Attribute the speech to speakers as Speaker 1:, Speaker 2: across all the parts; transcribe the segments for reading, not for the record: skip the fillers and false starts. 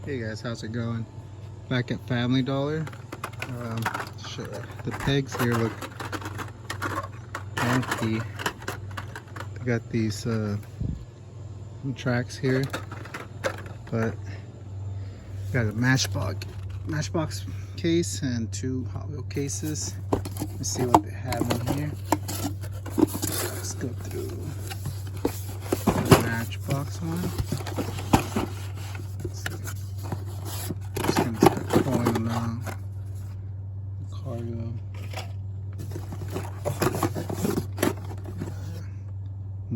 Speaker 1: Hey guys, how's it going? Back at Family Dollar. Sure. The pegs here look empty. They got these tracks here, but got a Matchbox case and two Hot Wheel cases. Let's see what they have in here. Let's go through the Matchbox one. Cargo.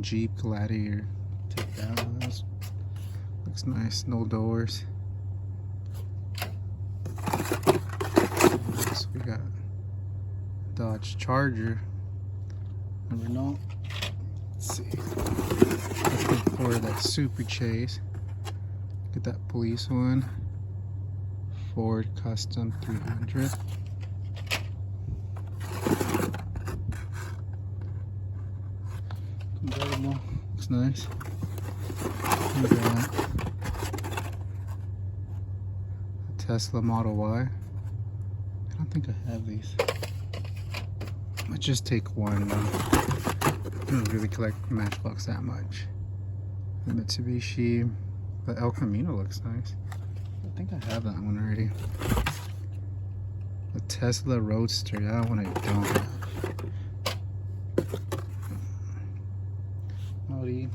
Speaker 1: Jeep Gladiator. Take that one. Looks nice. No doors. So we got Dodge Charger. Never know. Let's see. Looking for that Super Chase. Get that police one. Ford Custom 300. Convertible. Looks nice. We got a Tesla Model Y. I don't think I have these. I might just take one. I don't really collect Matchbox that much. The Mitsubishi. The El Camino looks nice. I think I have that one already. The Tesla Roadster. That one I don't have. Audi.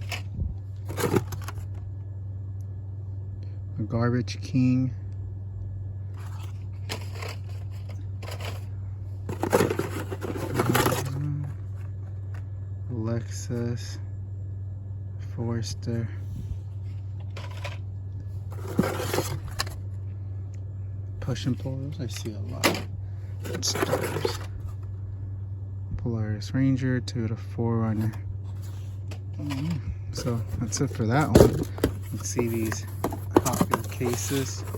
Speaker 1: A Garbage King. Lexus. Forester. Push and pull, those I see a lot. Stars. Polaris Ranger, Toyota 4Runner. So that's it for that one. Let's see these Hot Wheel cases. I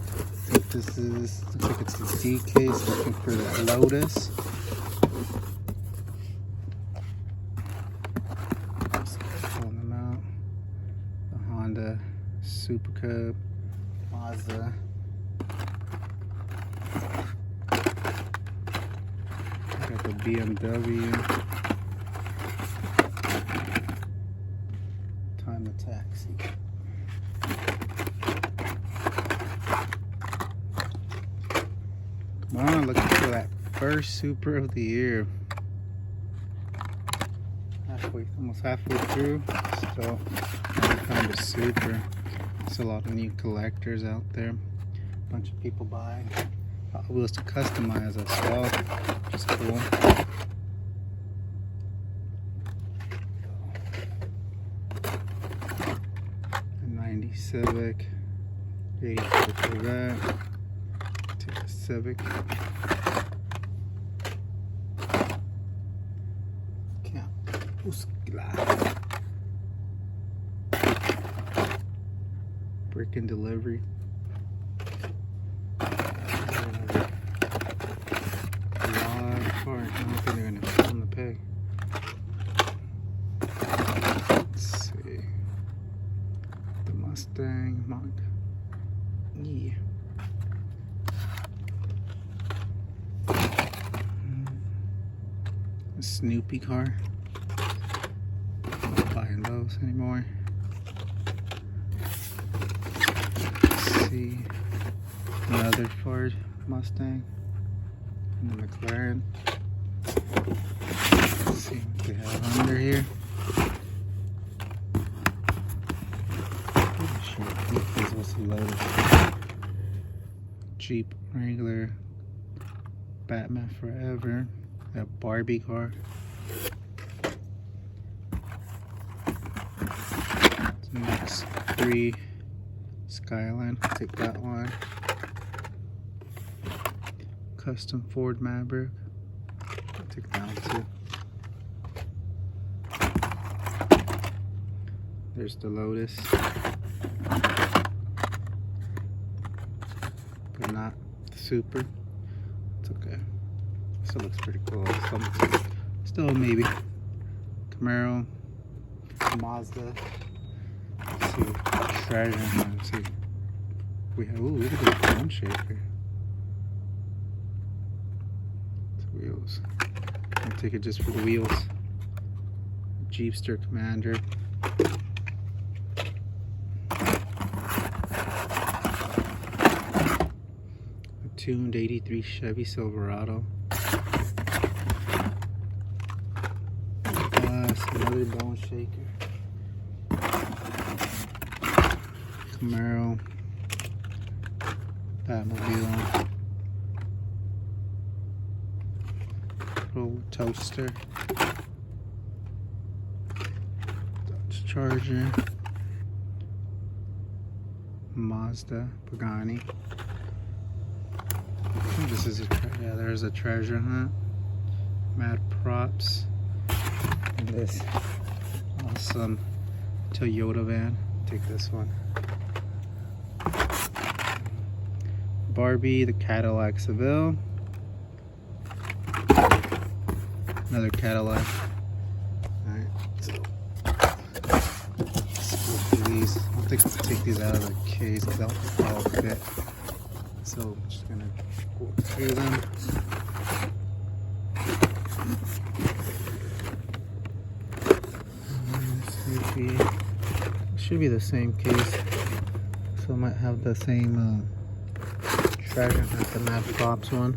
Speaker 1: think this is, looks like it's the D case, looking for the Lotus. Pulling them out. The Honda Super Cub, Mazda. Got the BMW. Time the Taxi. Come on, looking for that first Super of the year. Almost halfway through. Still haven't found a Super. There's a lot of new collectors out there. A bunch of people buying Hot Wheels to customize as well, which is cool. 90 Civic, 84 Corvette, take the Civic. Brick and Delivery. I don't think they're gonna fit on the peg. Let's see. The Mustang Mach. Yeah. A Snoopy car. Not buying those anymore. Let's see. Another Ford Mustang. And the McLaren. Let's see what they have under here. Pretty sure this was the Lotus. Jeep Wrangler. Batman Forever. That Barbie car. Next 3 Skyline. Take that one. Custom Ford Maverick. Take that one too. There's the Lotus. But not the Super. It's okay. Still looks pretty cool. Still maybe. Camaro. Mazda. Let's see. Treasure. Let's see. we have. Ooh, look at this bone shaker. It's wheels. I'll take it just for the wheels. Jeepster Commander. A tuned 83 Chevy Silverado. Another bone shaker. Camaro. Batmobile. Little toaster. Dodge Charger. Mazda. Pagani. I think this is yeah, there's a treasure hunt. Mad props. And this awesome Toyota van. Take this one. Barbie, the Cadillac Seville. Another Cadillac. Alright, so let's go through these. I'll take these out of the case because they'll all fit. So I'm just gonna go through them. Should be the same case, so it might have the same treasure as the Mad Props one.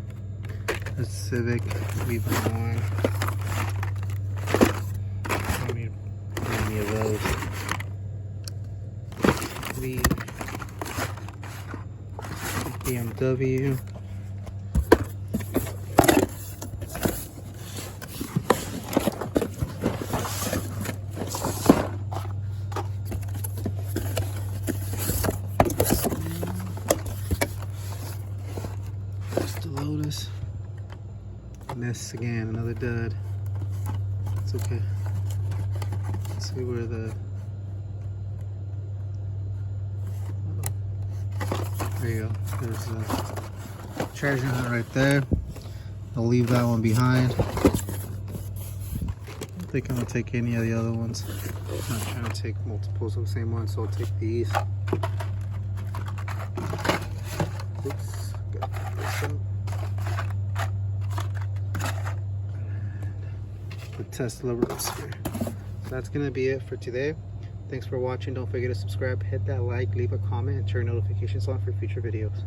Speaker 1: The Civic, leave them on. Don't need any of those. Leave BMW. Lotus. And this again, another dud. It's okay. Let's see where the. There you go. There's a treasure hunt right there. I'll leave that one behind. I don't think I'm gonna take any of the other ones. I'm not trying to take multiples of the same one, so I'll take these. Oops. Got this one. The Tesla Roadster. So that's gonna be it for today. Thanks for watching. Don't forget to subscribe, hit that like, leave a comment, and turn notifications on for future videos.